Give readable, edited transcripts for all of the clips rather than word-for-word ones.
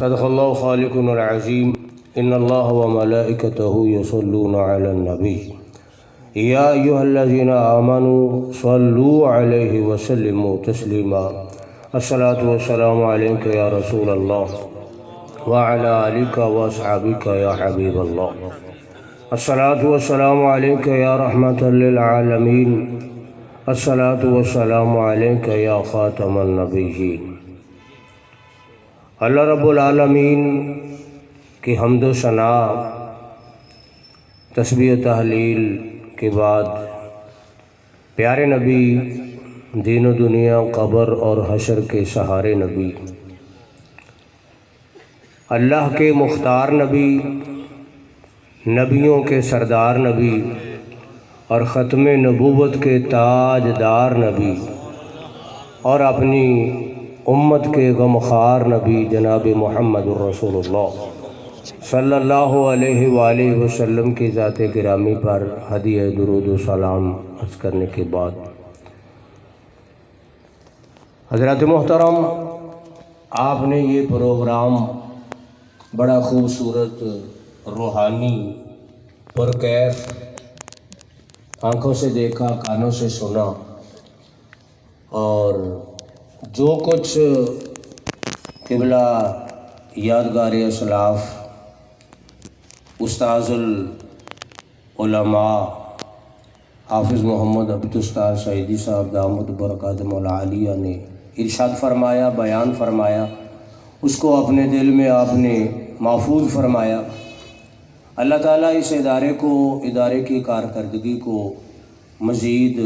صدق اللہ خالقنا العظیم ان اللہ وملائکتہ یصلون علی النبی یا ایھا الذین آمنوا صلوا علیہ وسلموا تسلیما الصلاۃ والسلام علیک یا رسول اللہ وعلی آلک واصحابک یا حبیب اللہ الصلاۃ والسلام علیک یا رحمۃ للعالمین الصلاۃ والسلام علیک یا خاتم النبیین۔ اللہ رب العالمین کی حمد و ثنا تسبیح و تحلیل کے بعد پیارے نبی، دین و دنیا، قبر اور حشر کے سہارے نبی، اللہ کے مختار نبی، نبیوں کے سردار نبی اور ختم نبوت کے تاجدار نبی اور اپنی امت کے غمخوار نبی جناب محمد الرسول اللہ صلی اللہ علیہ وآلہ وسلم کی ذات گرامی پر ہدیہ درود و سلام عرض کرنے کے بعد، حضرات محترم، آپ نے یہ پروگرام بڑا خوبصورت، روحانی، پرکیف آنکھوں سے دیکھا، کانوں سے سنا، اور جو کچھ قبلہ یادگار اسلاف، استاذ العلماء حافظ محمد عبد استاد سعیدی صاحب دامت برکاتہم العالیہ نے ارشاد فرمایا، بیان فرمایا، اس کو اپنے دل میں آپ نے محفوظ فرمایا۔ اللہ تعالیٰ اس ادارے کی کارکردگی کو مزید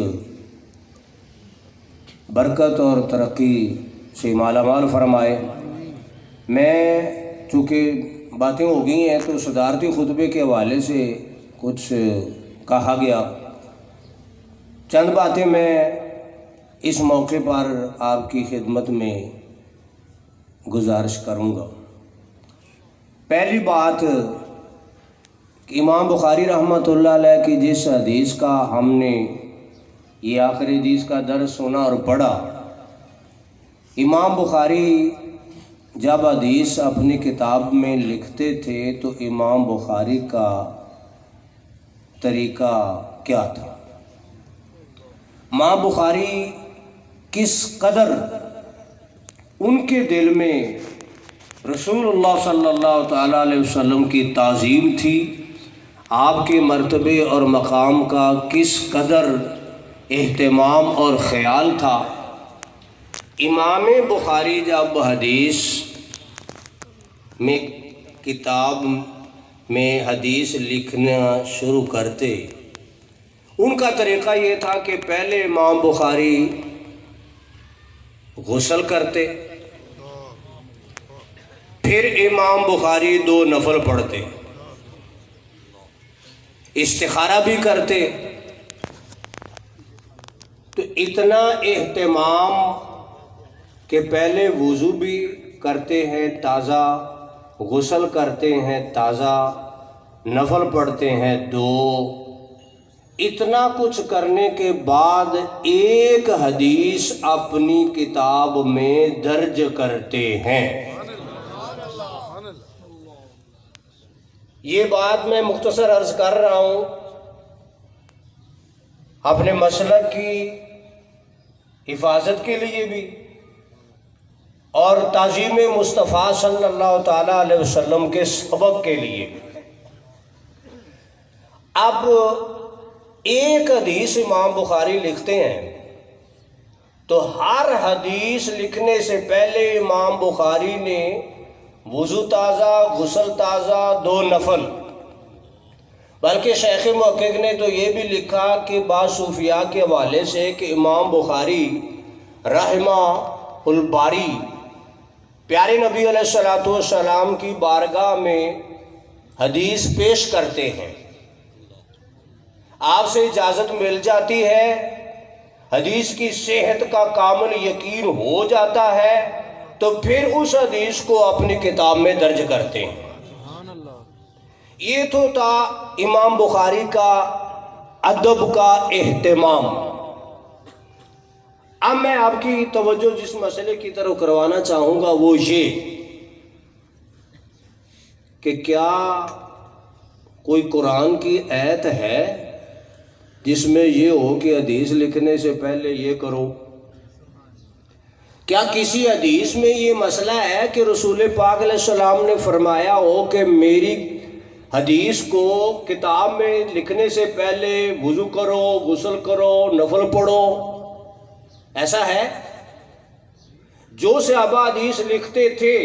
برکت اور ترقی سے مالا مال فرمائے۔ میں چونکہ باتیں ہو گئی ہیں تو صدارتی خطبے کے حوالے سے کچھ کہا گیا، چند باتیں میں اس موقع پر آپ کی خدمت میں گزارش کروں گا۔ پہلی بات، امام بخاری رحمۃ اللہ علیہ کی جس حدیث کا ہم نے یہ آخری حدیث کا درس سنا اور پڑھا، امام بخاری جب حدیث اپنی کتاب میں لکھتے تھے تو امام بخاری کا طریقہ کیا تھا؟ امام بخاری کس قدر ان کے دل میں رسول اللہ صلی اللہ تعالیٰ علیہ وسلم کی تعظیم تھی، آپ کے مرتبے اور مقام کا کس قدر اہتمام اور خیال تھا۔ امام بخاری جب حدیث میں کتاب میں حدیث لکھنا شروع کرتے، ان کا طریقہ یہ تھا کہ پہلے امام بخاری غسل کرتے، پھر امام بخاری 2 نفل پڑھتے، استخارہ بھی کرتے۔ تو اتنا اہتمام کہ پہلے وضو بھی کرتے ہیں تازہ، غسل کرتے ہیں تازہ، نفل پڑھتے ہیں 2، اتنا کچھ کرنے کے بعد ایک حدیث اپنی کتاب میں درج کرتے ہیں۔ یہ بات میں مختصر عرض کر رہا ہوں اپنے مسلک کی حفاظت کے لیے بھی اور تعظیم مصطفیٰ صلی اللہ تعالیٰ علیہ وسلم کے سبق کے لیے۔ اب ایک حدیث امام بخاری لکھتے ہیں تو ہر حدیث لکھنے سے پہلے امام بخاری نے وضو تازہ، غسل تازہ، 2 نفل، بلکہ شیخ محقق نے تو یہ بھی لکھا کہ بعض صوفیاء کے حوالے سے کہ امام بخاری رحمہ الباری پیارے نبی علیہ السلام کی بارگاہ میں حدیث پیش کرتے ہیں، آپ سے اجازت مل جاتی ہے، حدیث کی صحت کا کامل یقین ہو جاتا ہے، تو پھر اس حدیث کو اپنی کتاب میں درج کرتے ہیں۔ یہ تو تھا امام بخاری کا ادب کا اہتمام۔ اب میں آپ کی توجہ جس مسئلے کی طرف کروانا چاہوں گا وہ یہ کہ کیا کوئی قرآن کی آیت ہے جس میں یہ ہو کہ حدیث لکھنے سے پہلے یہ کرو؟ کیا کسی حدیث میں یہ مسئلہ ہے کہ رسول پاک علیہ السلام نے فرمایا ہو کہ میری حدیث کو کتاب میں لکھنے سے پہلے وضو کرو، غسل کرو، نفل پڑھو؟ ایسا ہے؟ جو صحابہ حدیث لکھتے تھے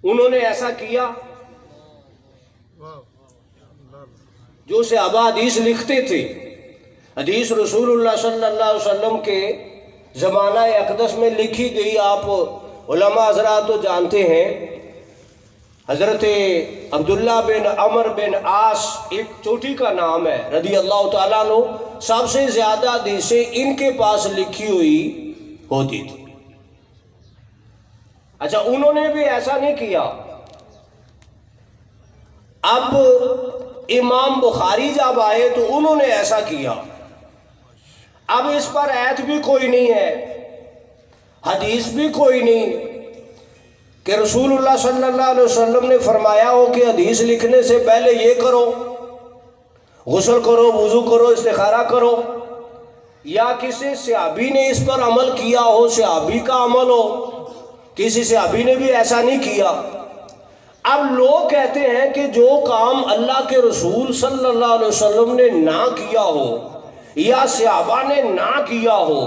انہوں نے ایسا کیا؟ جو صحابہ حدیث لکھتے تھے، حدیث رسول اللہ صلی اللہ علیہ وسلم کے زمانہ اقدس میں لکھی گئی، آپ علماء حضرات تو جانتے ہیں، حضرت عبداللہ بن عمر بن عاص ایک چوٹی کا نام ہے رضی اللہ تعالیٰ عنہ، سب سے زیادہ حدیثیں ان کے پاس لکھی ہوئی ہوتی تھی۔ اچھا، انہوں نے بھی ایسا نہیں کیا۔ اب امام بخاری جب آئے تو انہوں نے ایسا کیا۔ اب اس پر آیت بھی کوئی نہیں ہے، حدیث بھی کوئی نہیں کہ رسول اللہ صلی اللہ علیہ وسلم نے فرمایا ہو کہ حدیث لکھنے سے پہلے یہ کرو، غسل کرو، وضو کرو، استخارہ کرو، یا کسی صحابی نے اس پر عمل کیا ہو، صحابی کا عمل ہو، کسی صحابی نے بھی ایسا نہیں کیا۔ اب لوگ کہتے ہیں کہ جو کام اللہ کے رسول صلی اللہ علیہ وسلم نے نہ کیا ہو یا صحابہ نے نہ کیا ہو،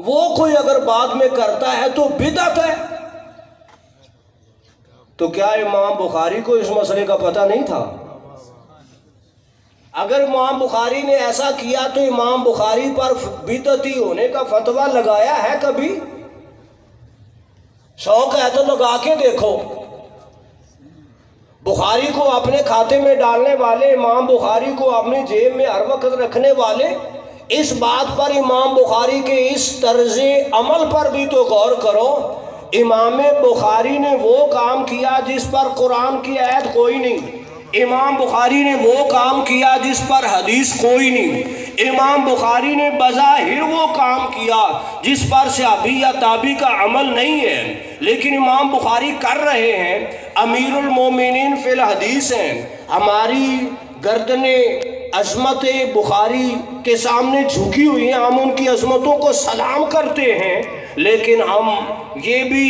وہ کوئی اگر بعد میں کرتا ہے تو بدعت ہے۔ تو کیا امام بخاری کو اس مسئلے کا پتہ نہیں تھا؟ اگر امام بخاری نے ایسا کیا تو امام بخاری پر بدعتی ہونے کا فتویٰ لگایا ہے کبھی؟ شوق ہے تو لگا کے دیکھو۔ بخاری کو اپنے کھاتے میں ڈالنے والے، امام بخاری کو اپنی جیب میں ہر وقت رکھنے والے، اس بات پر امام بخاری کے اس طرز عمل پر بھی تو غور کرو۔ امام بخاری نے وہ کام کیا جس پر قرآن کی آیت کوئی نہیں، امام بخاری نے وہ کام کیا جس پر حدیث کوئی نہیں، امام بخاری نے بظاہر وہ کام کیا جس پر صحابی یا تابعی کا عمل نہیں ہے، لیکن امام بخاری کر رہے ہیں۔ امیر المومنین فی الحدیث ہیں، ہماری گردنیں عظمت بخاری کے سامنے جھکی ہوئی ہیں، ہم ان کی عظمتوں کو سلام کرتے ہیں، لیکن ہم یہ بھی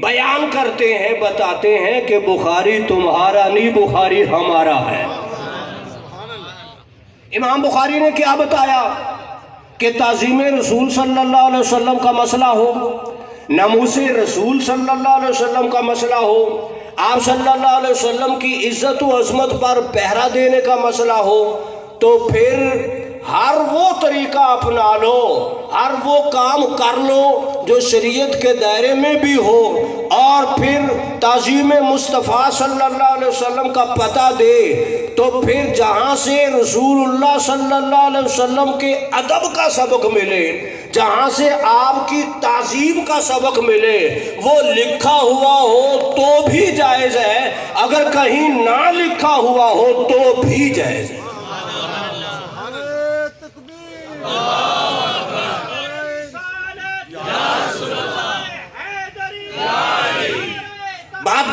بیان کرتے ہیں، بتاتے ہیں کہ بخاری تمہارا نہیں، بخاری ہمارا ہے۔ امام بخاری نے کیا بتایا کہ تعظیم رسول صلی اللہ علیہ وسلم کا مسئلہ ہو، ناموس رسول صلی اللہ علیہ وسلم کا مسئلہ ہو، آپ صلی اللہ علیہ وسلم کی عزت و عظمت پر پہرا دینے کا مسئلہ ہو، تو پھر ہر وہ طریقہ اپنا لو، ہر وہ کام کر لو جو شریعت کے دائرے میں بھی ہو، اور پھر تعظیم مصطفیٰ صلی اللہ علیہ وسلم کا پتہ دے، تو پھر جہاں سے رسول اللہ صلی اللہ علیہ وسلم کے ادب کا سبق ملے، جہاں سے آپ کی تعظیم کا سبق ملے، وہ لکھا ہوا ہو تو بھی جائز ہے، اگر کہیں نہ لکھا ہوا ہو تو بھی جائز ہے۔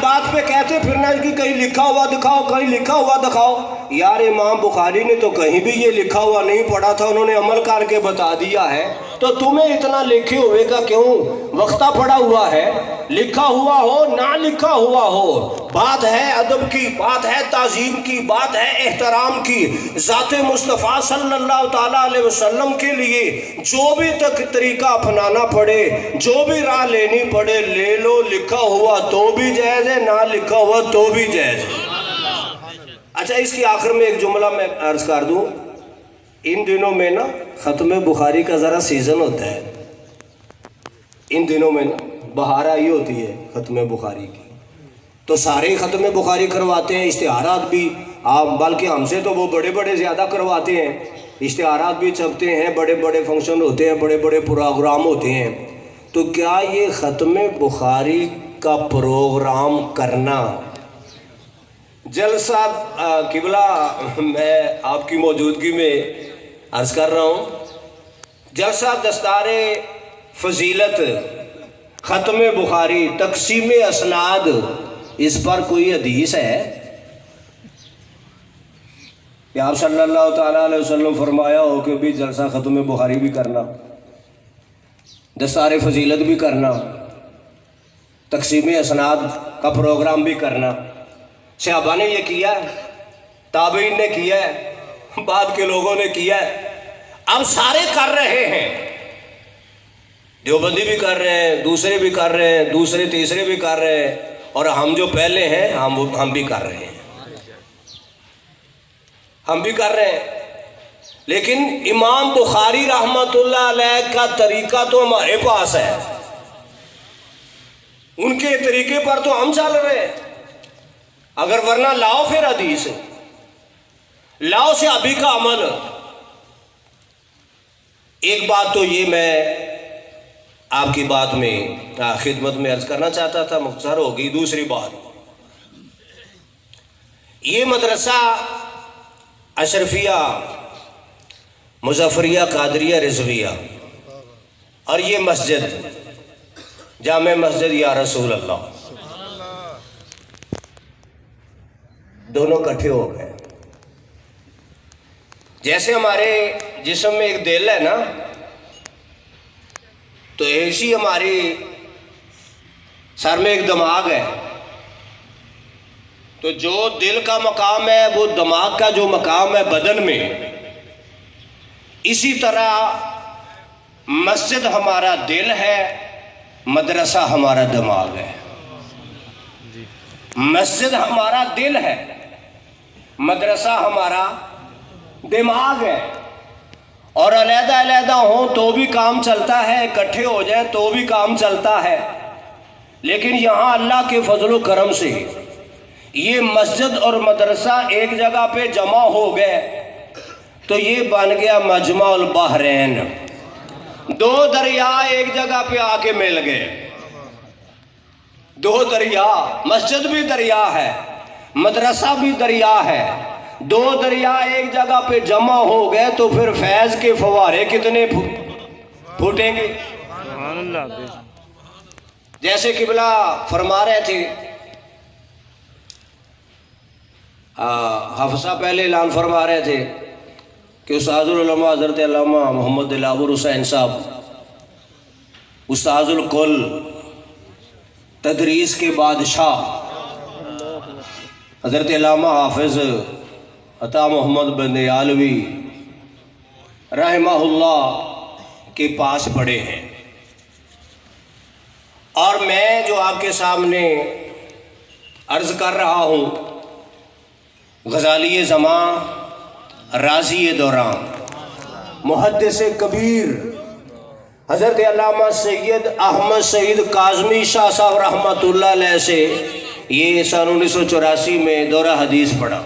بات پہ کہتے پھرنا کہ کہیں لکھا ہوا دکھاؤ، کہیں لکھا ہوا دکھاؤ۔ یار امام بخاری نے تو کہیں بھی یہ لکھا ہوا نہیں پڑھا تھا، انہوں نے عمل کر کے بتا دیا ہے، تو تمہیں اتنا لکھے ہوئے کا کیوں وقتہ پڑا ہوا ہے؟ لکھا ہوا ہو نہ لکھا ہوا ہو، بات ہے ادب کی، بات ہے تعظیم کی، بات ہے احترام کی۔ ذات مصطفیٰ صلی اللہ تعالیٰ علیہ وسلم کے لیے جو بھی طریقہ اپنانا پڑے، جو بھی راہ لینی پڑے لے لو، لکھا ہوا تو بھی جائز ہے، نہ لکھا ہوا تو بھی جائز ہے۔ اچھا، اس کی آخر میں ایک جملہ میں عرض کر دوں، ان دنوں میں نا ختم بخاری کا ذرا سیزن ہوتا ہے، ان دنوں میں نا بہار آئی ہوتی ہے ختم بخاری کی، تو سارے ختم بخاری کرواتے ہیں، اشتہارات بھی، بلکہ ہم سے تو وہ بڑے بڑے زیادہ کرواتے ہیں، اشتہارات بھی چھپتے ہیں، بڑے بڑے فنکشن ہوتے ہیں، بڑے بڑے پروگرام ہوتے ہیں۔ تو کیا یہ ختم بخاری کا پروگرام کرنا، جلسہ قبلہ میں آپ کی موجودگی میں عرض کر رہا ہوں، جلسہ دستار فضیلت ختم بخاری، تقسیم اسناد اس پر کوئی حدیث ہے کہ آپ صلی اللہ تعالیٰ علیہ وسلم فرمایا ہو کہ بھی جلسہ ختم بخاری بھی کرنا، دستار فضیلت بھی کرنا، تقسیم اسناد کا پروگرام بھی کرنا؟ صحابہ نے یہ کیا ہے، تابعین نے کیا ہے، بعد کے لوگوں نے کیا ہے، اب سارے کر رہے ہیں، دیوبندی بھی کر رہے ہیں، دوسرے بھی کر رہے ہیں، دوسرے تیسرے بھی کر رہے ہیں، اور ہم جو پہلے ہیں ہم بھی کر رہے ہیں، ہم بھی کر رہے ہیں۔ لیکن امام بخاری رحمۃ اللہ علیہ کا طریقہ تو ہمارے پاس ہے، ان کے طریقے پر تو ہم چل رہے ہیں، اگر ورنہ لاؤ پھر حدیث، لاؤ سے ابھی کا عمل۔ ایک بات تو یہ میں آپ کی بات میں خدمت میں عرض کرنا چاہتا تھا، مختصر ہوگی۔ دوسری بات، یہ مدرسہ اشرفیہ مظفریہ قادریہ رضویہ اور یہ مسجد جامع مسجد یا رسول اللہ دونوں اکٹھے ہو گئے۔ جیسے ہمارے جسم میں ایک دل ہے نا، تو ایسی ہماری سر میں ایک دماغ ہے، تو جو دل کا مقام ہے وہ دماغ کا جو مقام ہے بدن میں، اسی طرح مسجد ہمارا دل ہے، مدرسہ ہمارا دماغ ہے۔ مسجد ہمارا دل ہے، مدرسہ ہمارا دماغ ہے، اور علیحدہ علیحدہ ہوں تو بھی کام چلتا ہے، اکٹھے ہو جائیں تو بھی کام چلتا ہے، لیکن یہاں اللہ کے فضل و کرم سے یہ مسجد اور مدرسہ ایک جگہ پہ جمع ہو گئے، تو یہ بن گیا مجمع البحرین، دو دریا ایک جگہ پہ آ کے مل گئے، دو دریا، مسجد بھی دریا ہے، مدرسہ بھی دریا ہے، دو دریا ایک جگہ پہ جمع ہو گئے تو پھر فیض کے فوارے کتنے پھوٹیں گے۔ جیسے قبلہ فرما رہے تھے، حافظہ پہلے اعلان فرما رہے تھے کہ استاذ العلماء حضرت علامہ محمد دلاور حسین صاحب استاذ الکل، تدریس کے بادشاہ حضرت علامہ حافظ عطا محمد بندیالوی رحمہ اللہ کے پاس پڑے ہیں، اور میں جو آپ کے سامنے عرض کر رہا ہوں، غزالی زمان، رازی دوران، محدث کبیر حضرت علامہ سید احمد سعید کاظمی شاہ صاحب رحمۃ اللہ علیہ سے یہ سن 1984 میں دورہ حدیث پڑھا۔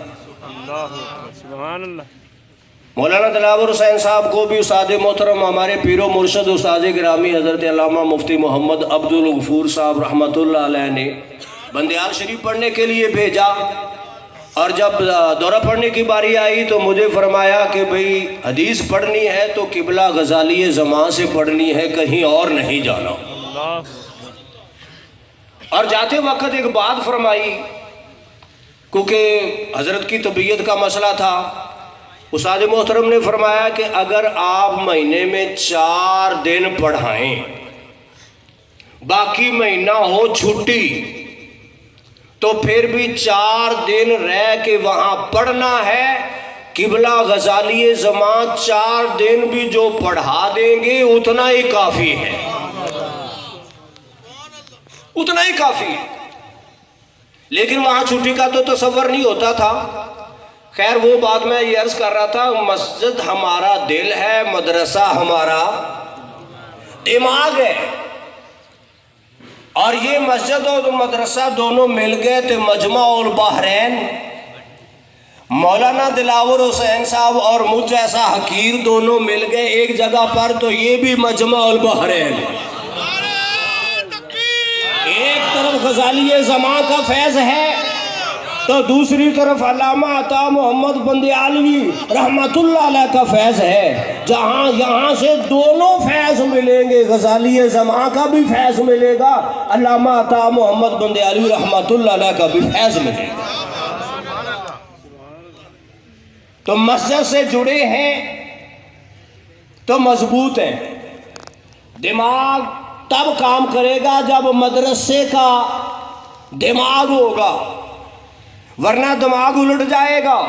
مولانا دلاور حسین صاحب کو بھی استاد محترم ہمارے پیر و مرشد استاد گرامی حضرت علامہ مفتی محمد عبد الغفور صاحب رحمۃ اللہ علیہ نے بندیال شریف پڑھنے کے لیے بھیجا، اور جب دورہ پڑھنے کی باری آئی تو مجھے فرمایا کہ بھئی حدیث پڑھنی ہے تو قبلہ غزالی زمان سے پڑھنی ہے، کہیں اور نہیں جانا۔ اور جاتے وقت ایک بات فرمائی، کیونکہ حضرت کی طبیعت کا مسئلہ تھا، استاد محترم نے فرمایا کہ اگر آپ مہینے میں 4 دن پڑھائیں، باقی مہینہ ہو چھٹی، تو پھر بھی 4 دن رہ کے وہاں پڑھنا ہے، قبلہ غزالی زمان 4 دن بھی جو پڑھا دیں گے اتنا ہی کافی ہے، اتنا ہی کافی ہے۔ لیکن وہاں چھٹی کا تو تصور نہیں ہوتا تھا۔ خیر وہ بات میں یہ عرض کر رہا تھا، مسجد ہمارا دل ہے، مدرسہ ہمارا دماغ ہے، اور یہ مسجد اور مدرسہ دونوں مل گئے تو مجمع البحرین، مولانا دلاور حسین صاحب اور مجھ جیسا حقیر دونوں مل گئے ایک جگہ پر، تو یہ بھی مجمع البحرین۔ ایک طرف غزالی زمان کا فیض ہے، تو دوسری طرف علامہ عطا محمد بندیالوی رحمتullah علیہ کا فیض ہے، جہاں یہاں سے دونوں فیض ملیں گے، غزالی زمان کا بھی فیض ملے گا، علامہ عطا محمد بندیالوی رحمتullah علیہ کا بھی فیض ملے گا۔ تو مسجد سے جڑے ہیں تو مضبوط ہیں۔ دماغ تب کام کرے گا جب مدرسے کا دماغ ہوگا، ورنہ دماغ الٹ جائے گا۔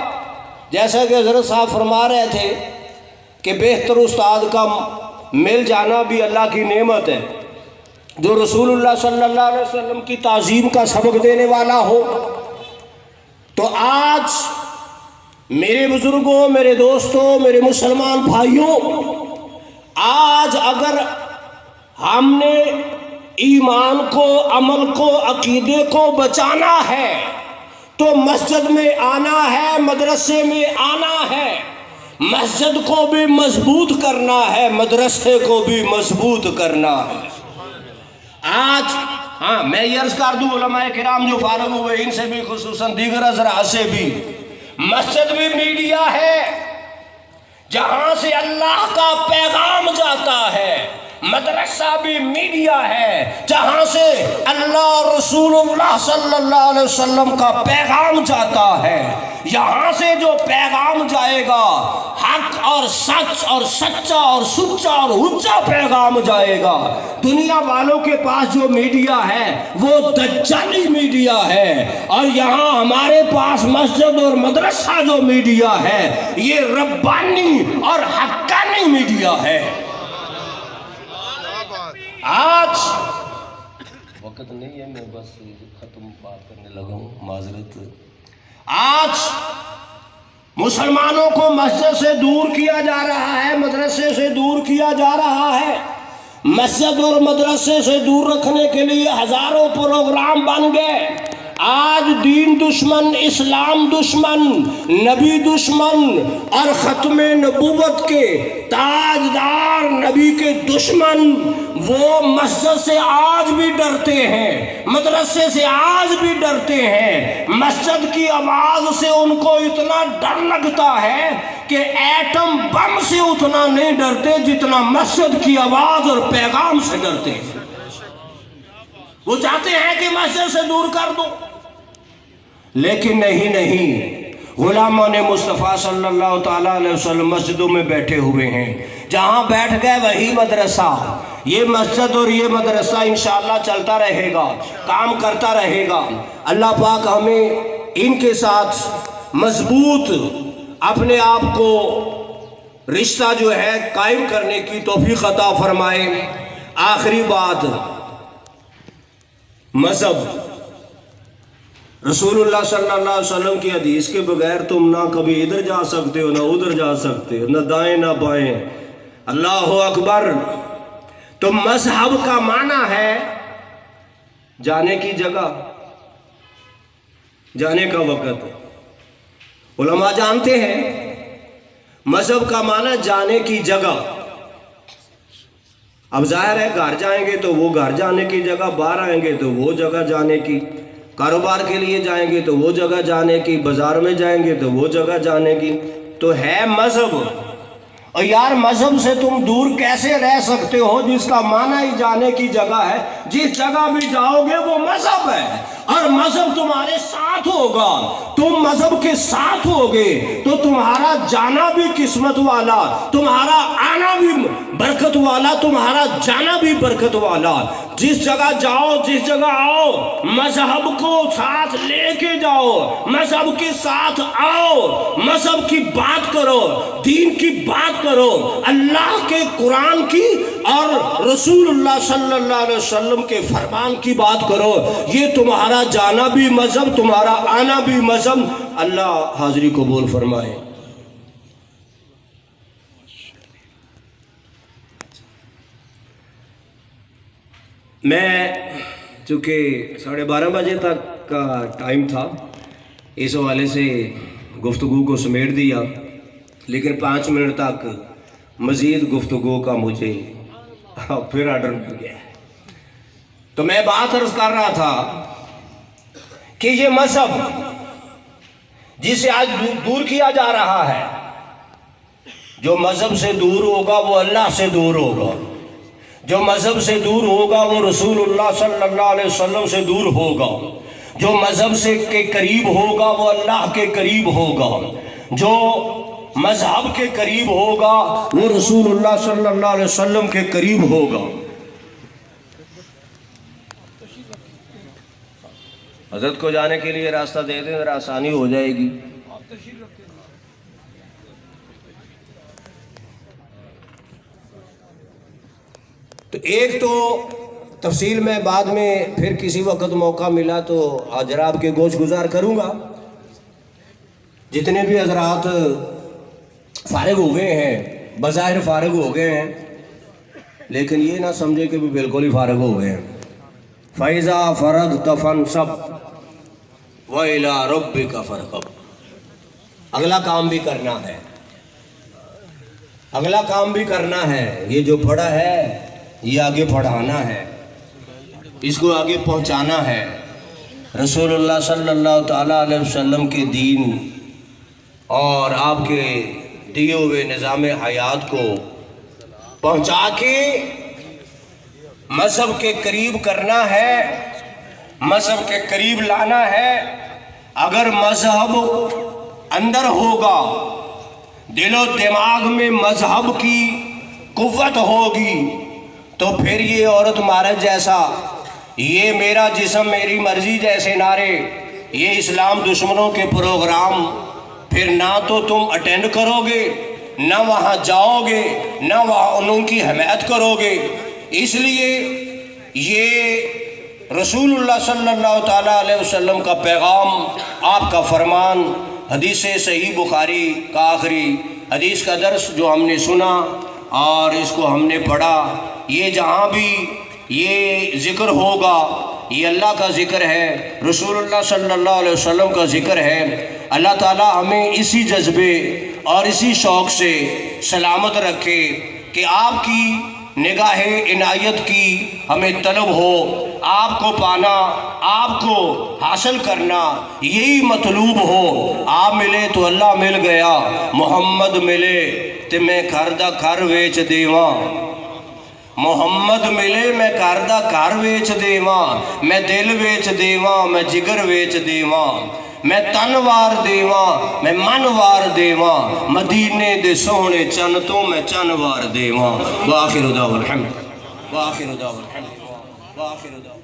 جیسا کہ حضرت صاحب فرما رہے تھے کہ بہتر استاد کا مل جانا بھی اللہ کی نعمت ہے، جو رسول اللہ صلی اللہ علیہ وسلم کی تعظیم کا سبق دینے والا ہو۔ تو آج میرے بزرگوں، میرے دوستوں، میرے مسلمان بھائیوں، آج اگر ہم نے ایمان کو، عمل کو، عقیدے کو بچانا ہے تو مسجد میں آنا ہے، مدرسے میں آنا ہے، مسجد کو بھی مضبوط کرنا ہے، مدرسے کو بھی مضبوط کرنا ہے۔ آج میں یہ عرض کر دوں، علماء کرام جو فارغ ہوئے ان سے بھی، خصوصاً دیگر حضرات سے بھی، مسجد بھی میڈیا ہے جہاں سے اللہ کا پیغام جاتا ہے، مدرسہ بھی میڈیا ہے جہاں سے اللہ اور رسول اللہ صلی اللہ علیہ وسلم کا پیغام جاتا ہے۔ یہاں سے جو پیغام جائے گا حق اور سچ اور سچا اور سچا اور اونچا پیغام جائے گا۔ دنیا والوں کے پاس جو میڈیا ہے وہ دجالی میڈیا ہے، اور یہاں ہمارے پاس مسجد اور مدرسہ جو میڈیا ہے یہ ربانی اور حقانی میڈیا ہے۔ آج وقت نہیں ہے، میں بس ختم بات کرنے لگا ہوں، معذرت۔ آج مسلمانوں کو مسجد سے دور کیا جا رہا ہے، مدرسے سے دور کیا جا رہا ہے۔ مسجد اور مدرسے سے دور رکھنے کے لیے ہزاروں پروگرام بن گئے۔ آج دین دشمن، اسلام دشمن، نبی دشمن اور ختم نبوت کے تاجدار نبی کے دشمن وہ مسجد سے آج بھی ڈرتے ہیں، مدرسے سے آج بھی ڈرتے ہیں۔ مسجد کی آواز سے ان کو اتنا ڈر لگتا ہے کہ ایٹم بم سے اتنا نہیں ڈرتے جتنا مسجد کی آواز اور پیغام سے ڈرتے ہیں۔ وہ چاہتے ہیں کہ مسجد سے دور کر دو، لیکن نہیں، غلامان مصطفیٰ صلی اللہ تعالیٰ علیہ وسلم مسجدوں میں بیٹھے ہوئے ہیں، جہاں بیٹھ گئے وہی مدرسہ۔ یہ مسجد اور یہ مدرسہ انشاءاللہ چلتا رہے گا، کام کرتا رہے گا۔ اللہ پاک ہمیں ان کے ساتھ مضبوط اپنے آپ کو رشتہ جو ہے قائم کرنے کی توفیق عطا فرمائے۔ آخری بات، مذہب، رسول اللہ صلی اللہ علیہ وسلم کی حدیث کے بغیر تم نہ کبھی ادھر جا سکتے ہو، نہ ادھر جا سکتے ہو، نہ دائیں نہ بائیں۔ اللہ اکبر۔ تو مذہب کا معنی ہے جانے کی جگہ، جانے کا وقت۔ علماء جانتے ہیں مذہب کا معنی جانے کی جگہ۔ اب ظاہر ہے گھر جائیں گے تو وہ گھر جانے کی جگہ، باہر آئیں گے تو وہ جگہ جانے کی، کاروبار کے لیے جائیں گے تو وہ جگہ جانے کی، بازار میں جائیں گے تو وہ جگہ جانے کی۔ تو ہے مذہب۔ اور یار مذہب سے تم دور کیسے رہ سکتے ہو جس کا معنی ہی جانے کی جگہ ہے؟ جس جگہ بھی جاؤ گے وہ مذہب ہے، اور مذہب تمہارے ساتھ ہوگا۔ تم مذہب کے ساتھ ہوگے تو تمہارا جانا بھی قسمت والا، تمہارا آنا بھی برکت والا، تمہارا جانا بھی برکت والا۔ جس جگہ جاؤ، جس جگہ آؤ، مذہب کو ساتھ لے کے جاؤ، مذہب کے ساتھ آؤ، مذہب کی بات کرو، دین کی بات کرو، اللہ کے قرآن کی اور رسول اللہ صلی اللہ علیہ وسلم کے فرمان کی بات کرو۔ یہ تمہارا جانا بھی مذہب، تمہارا آنا بھی مذہب۔ اللہ حاضری قبول فرمائے۔ میں چونکہ 12:30 بجے تک کا ٹائم تھا، اس حوالے سے گفتگو کو سمیٹ دیا، لیکن 5 منٹ تک مزید گفتگو کا مجھے پھر آرڈر مل گیا۔ تو میں بات عرض کر رہا تھا کہ یہ مذہب جسے آج دور کیا جا رہا ہے. جو مذہب سے دور ہوگا وہ اللہ سے دور ہوگا، جو مذہب سے دور ہوگا وہ رسول اللہ صلی اللہ علیہ وسلم سے دور ہوگا، جو مذہب سے کے قریب ہوگا وہ اللہ کے قریب ہوگا، جو مذہب کے قریب ہوگا وہ رسول اللہ صلی اللہ علیہ وسلم کے قریب ہوگا. حضرت کو جانے کے لیے راستہ دے دیں ذرا، آسانی ہو جائے گی. تو ایک تو تفصیل میں بعد میں پھر کسی وقت موقع ملا تو ذرا آپ کے گوش گزار کروں گا. جتنے بھی حضرات فارغ ہو گئے ہیں، بظاہر فارغ ہو گئے ہیں، لیکن یہ نہ سمجھے کہ بھی بالکل ہی فارغ ہو گئے ہیں. فَإِذَا فَرَغْتَ فَانْصَبْ وَإِلَىٰ رَبِّكَ فَارْغَب. اگلا کام بھی کرنا ہے، اگلا کام بھی کرنا ہے. یہ جو پڑھا ہے یہ آگے پڑھانا ہے، اس کو آگے پہنچانا ہے. رسول اللہ صلی اللہ تعالیٰ علیہ وسلم کے دین اور آپ کے دیے ہوئے نظام حیات کو پہنچا کے مذہب کے قریب کرنا ہے، مذہب کے قریب لانا ہے. اگر مذہب اندر ہوگا، دل و دماغ میں مذہب کی قوت ہوگی، تو پھر یہ عورت مرد جیسا، یہ میرا جسم میری مرضی جیسے نعرے، یہ اسلام دشمنوں کے پروگرام پھر نہ تو تم اٹینڈ کرو گے، نہ وہاں جاؤ گے، نہ وہاں ان کی حمایت کرو گے. اس لیے یہ رسول اللہ صلی اللہ تعالیٰ علیہ وسلم کا پیغام، آپ کا فرمان، حدیث صحیح بخاری کا آخری حدیث کا درس جو ہم نے سنا اور اس کو ہم نے پڑھا، یہ جہاں بھی یہ ذکر ہوگا یہ اللہ کا ذکر ہے، رسول اللہ صلی اللہ علیہ وسلم کا ذکر ہے. اللہ تعالیٰ ہمیں اسی جذبے اور اسی شوق سے سلامت رکھے کہ آپ کی نگاہ عنایت کی ہمیں طلب ہو، آپ کو پانا، آپ کو حاصل کرنا یہی مطلوب ہو. آپ ملے تو اللہ مل گیا، محمد ملے تو میں گھر دا گھر ویچ دیواں، محمد ملے میں گھر دا گھر ویچ دیواں، میں دل ویچ دیواں، میں جگر ویچ دیواں، میں تن وار دیواں، میں من وار دیواں، مدینے دے سونے چن تو میں چن وار دیواں. وآخر دعوانا الحمد، وآخر دعوانا الحمد، وآخر دعوانا